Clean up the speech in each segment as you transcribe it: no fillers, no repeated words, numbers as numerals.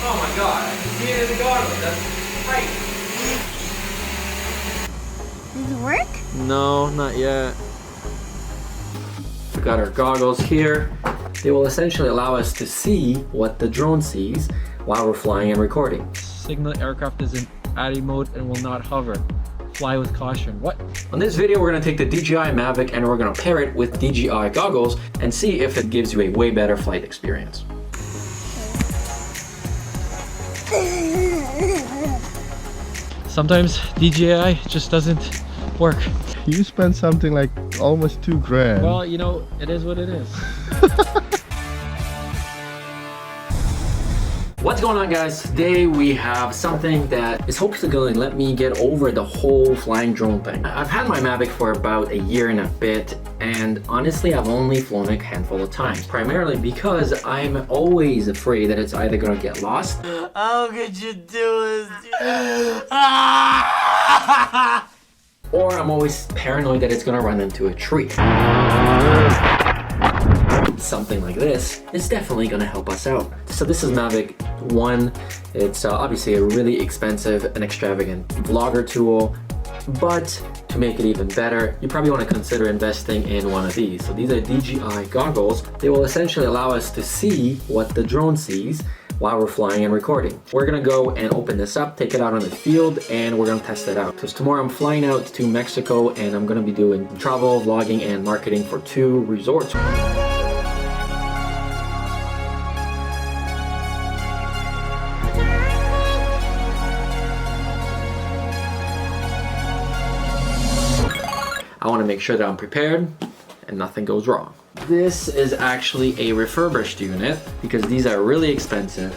Oh my god, I can see it in the goggles. That's tight. Does it work? No, not yet. We've got our goggles here. They will essentially allow us to see what the drone sees while we're flying and recording. Signal aircraft is in ATI mode and will not hover. Fly with caution. What? On this video, we're gonna take the DJI Mavic and we're gonna pair it with DJI goggles and see if it gives you a way better flight experience. Sometimes DJI just doesn't work. You spent something like almost $2,000. Well, you know, it is what it is. What's going on, guys? Today we have something that is hopefully going to let me get over the whole flying drone thing. I've had my Mavic for about a year and a bit, and honestly I've only flown it a handful of times, primarily because I'm always afraid that it's either going to get lost. How could you do this? Or I'm always paranoid that it's going to run into a tree. Something like this is definitely going to help us out. So this is Mavic 1. It's obviously a really expensive and extravagant vlogger tool, but to make it even better, you probably want to consider investing in one of these. So these are DJI goggles. They will essentially allow us to see what the drone sees while we're flying and recording. We're gonna go and open this up, take it out on the field, and we're gonna test it out. Because tomorrow I'm flying out to Mexico and I'm gonna be doing travel, vlogging, and marketing for 2 resorts. I want to make sure that I'm prepared and nothing goes wrong. This is actually a refurbished unit because these are really expensive.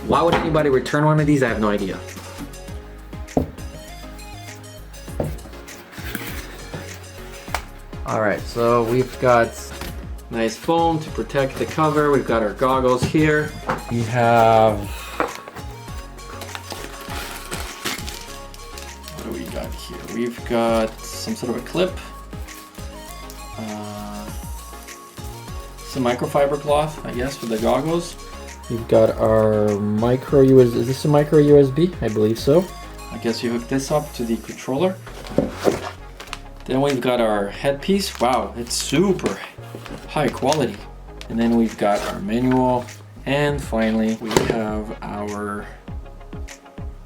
Why would anybody return one of these? I have no idea. Alright, so we've got nice foam to protect the cover. We've got our goggles here. We have... what do we got here? We've got some sort of a clip. Some microfiber cloth, I guess, for the goggles. We've got our micro USB. Is this a micro USB? I believe so. I guess you hook this up to the controller. Then we've got our headpiece. Wow, it's super high quality. And then we've got our manual. And finally, we have our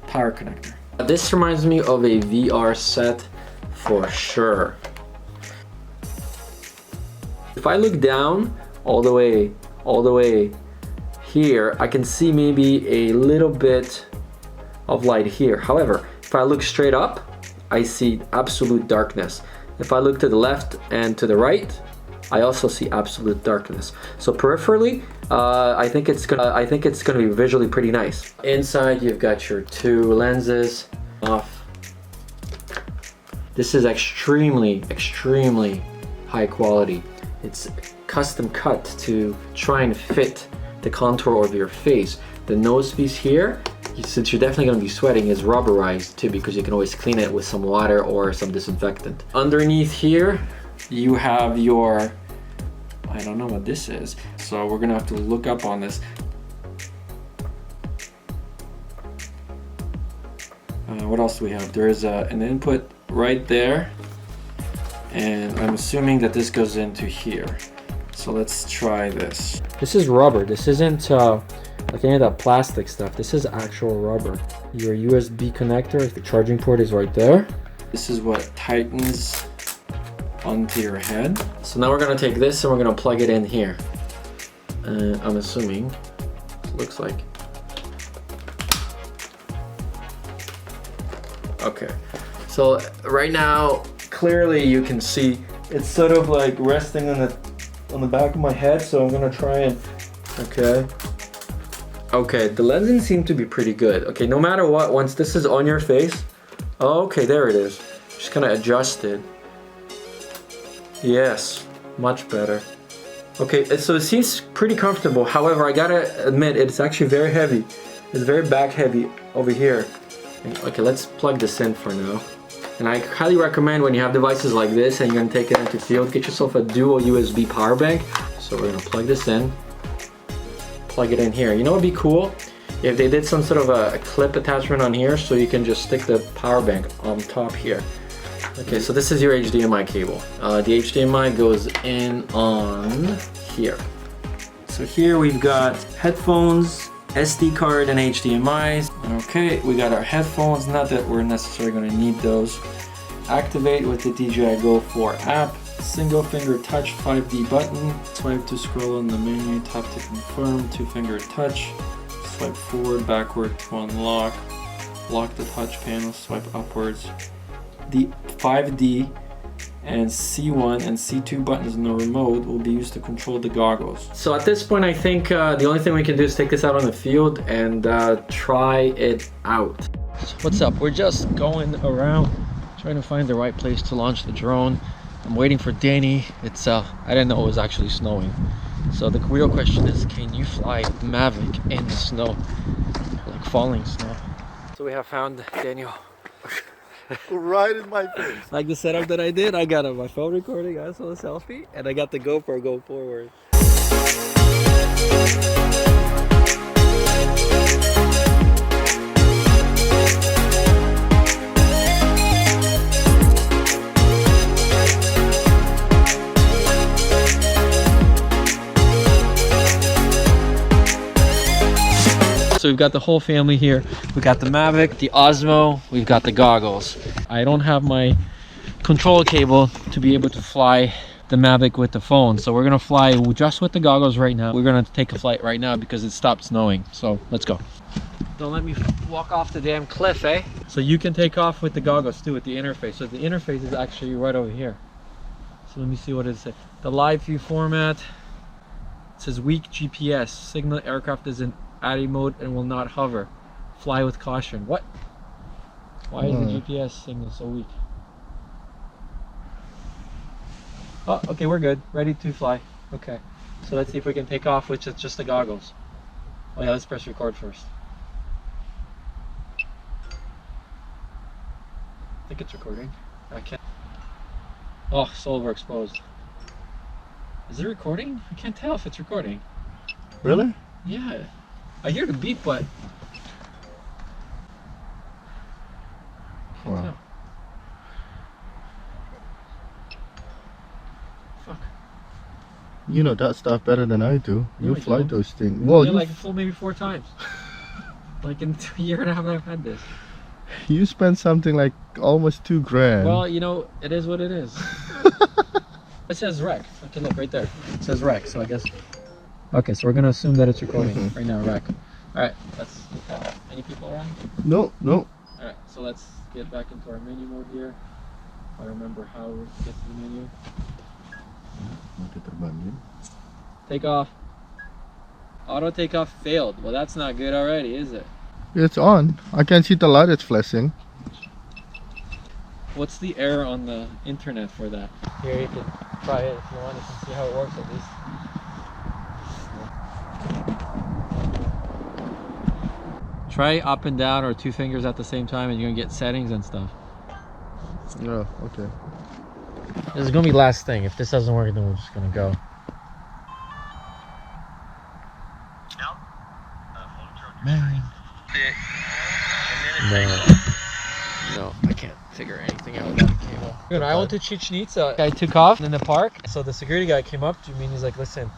power connector. This reminds me of a VR set for sure. If I look down all the way here, I can see maybe a little bit of light here. However, if I look straight up, I see absolute darkness. If I look to the left and to the right, I also see absolute darkness. So peripherally, I think it's gonna be visually pretty nice. Inside, you've got your 2 lenses off. This is extremely high quality. It's custom cut to try and fit the contour of your face. The nose piece here, since you're definitely going to be sweating, is rubberized too because you can always clean it with some water or some disinfectant. Underneath here, you have your, I don't know what this is, so we're going to have to look up on this. What else do we have? There is an input right there, and I'm assuming that this goes into here. So let's try this. This is rubber. This isn't like any of that plastic stuff. This is actual rubber. Your USB connector, the charging port is right there. This is what tightens onto your head. So now we're gonna take this and we're gonna plug it in here. I'm assuming it looks like. Okay. So right now, clearly you can see it's sort of like resting on the back of my head, so I'm gonna try and, okay, the lensing seemed to be pretty good. Okay, no matter what, once this is on your face, okay, there it is. Just gonna adjust it. Yes, much better. Okay, so it seems pretty comfortable. However, I gotta admit, it's actually very heavy. It's very back heavy over here. Okay, let's plug this in for now. And I highly recommend when you have devices like this and you're gonna take it into field, get yourself a dual USB power bank. So we're gonna plug this in, plug it in here. You know what'd be cool? If they did some sort of a clip attachment on here, so you can just stick the power bank on top here. Okay, so this is your HDMI cable. The HDMI goes in on here. So here we've got headphones, SD card, and HDMIs. Okay, we got our headphones. Not that we're necessarily going to need those. Activate with the DJI Go 4 app. Single finger touch 5D button. Swipe to scroll in the menu. Tap to confirm. 2-finger touch. Swipe forward, backward to unlock. Lock the touch panel. Swipe upwards. The 5D and C1 and C2 buttons in the remote will be used to control the goggles. So at this point, I think the only thing we can do is take this out on the field and try it out. What's up? We're just going around trying to find the right place to launch the drone. I'm waiting for Danny. It's I didn't know it was actually snowing. So the real question is, can you fly Mavic in the snow? Like falling snow. So we have found Daniel. Right in my face. Like the setup that I did, I got my phone recording, I saw a selfie, and I got the GoPro go forward. So we've got the whole family here. We got the Mavic, the Osmo, we've got the goggles. I don't have my control cable to be able to fly the Mavic with the phone. So we're gonna fly just with the goggles right now. We're gonna take a flight right now because it stopped snowing. So let's go. Don't let me walk off the damn cliff, eh? So you can take off with the goggles too, with the interface. So the interface is actually right over here. So let me see what it says. The live view format, it says weak GPS. Signal aircraft is in ADI mode and will not hover. Fly with caution. What? Why is the GPS signal so weak? Oh, okay, we're good. Ready to fly. Okay. So let's see if we can take off with just the goggles. Oh yeah, let's press record first. I think it's recording. I can't. Oh, so overexposed. Is it recording? I can't tell if it's recording. Really? Yeah. I hear the beep, but Wow. Fuck. You know that stuff better than I do. No, You I fly don't. those things. Well, Yeah, you, like full maybe 4 times. Like in a year and a half I've had this. you spent something like almost $2,000. Well, you know, it is what it is. It says rec. Okay, look right there. It says rec, so I guess. Okay, so we're gonna assume that it's recording right now, rec. Alright, let's get that. Any people around? No. Alright, so let's get back into our menu mode here. If I remember how to get to the menu. Take off. Auto takeoff failed. Well, that's not good already, is it? It's on. I can see the light is flashing. What's the error on the internet for that? Here, you can try it if you want. You can see how it works at least. Try up and down or 2 fingers at the same time and you're gonna get settings and stuff. Yeah, okay. This is gonna be last thing. If this doesn't work, then we're just gonna go. Man. No, I can't figure anything out with that cable. Good. I went to Chichen Itza. I took off in the park. So the security guy came up to me and he's like, listen,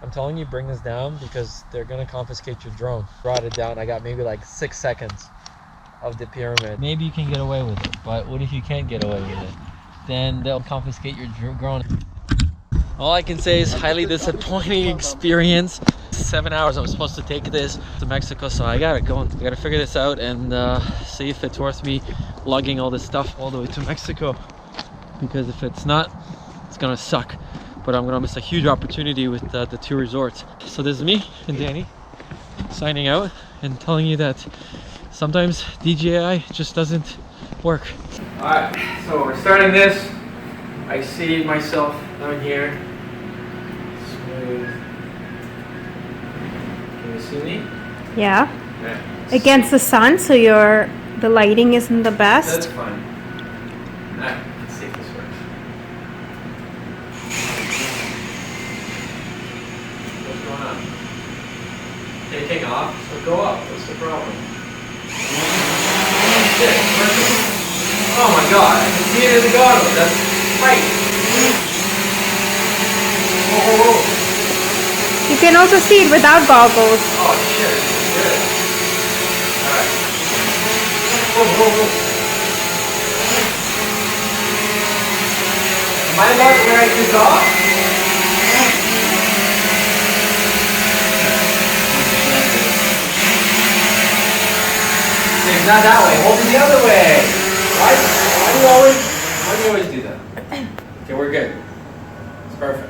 I'm telling you, bring this down because they're gonna confiscate your drone. Brought it down. I got maybe like 6 seconds of the pyramid. Maybe you can get away with it, but what if you can't get away with it? Then they'll confiscate your drone. All I can say is highly disappointing experience. 7 hours I'm supposed to take this to Mexico, so I gotta go and I gotta figure this out and see if it's worth me lugging all this stuff all the way to Mexico. Because if it's not, it's gonna suck. But I'm gonna miss a huge opportunity with the 2 resorts. So this is me and Danny signing out and telling you that sometimes DJI just doesn't work. Alright, so we're starting this. I see myself down here. Smooth. Can you see me? Yeah. Yeah. Against the sun, so the lighting isn't the That's best. fine. Alright, let's see if this works. What's going on? Taking off? So go up. Let's go. problem. Shit, perfect. Oh my god, I can see it in the goggles. That's tight. Whoa. You can also see it without goggles. Oh shit, this is good. Alright. Whoa. Am I allowed to write this off? It's not that way. Hold it the other way. Why do you always do that? Okay, we're good. It's perfect.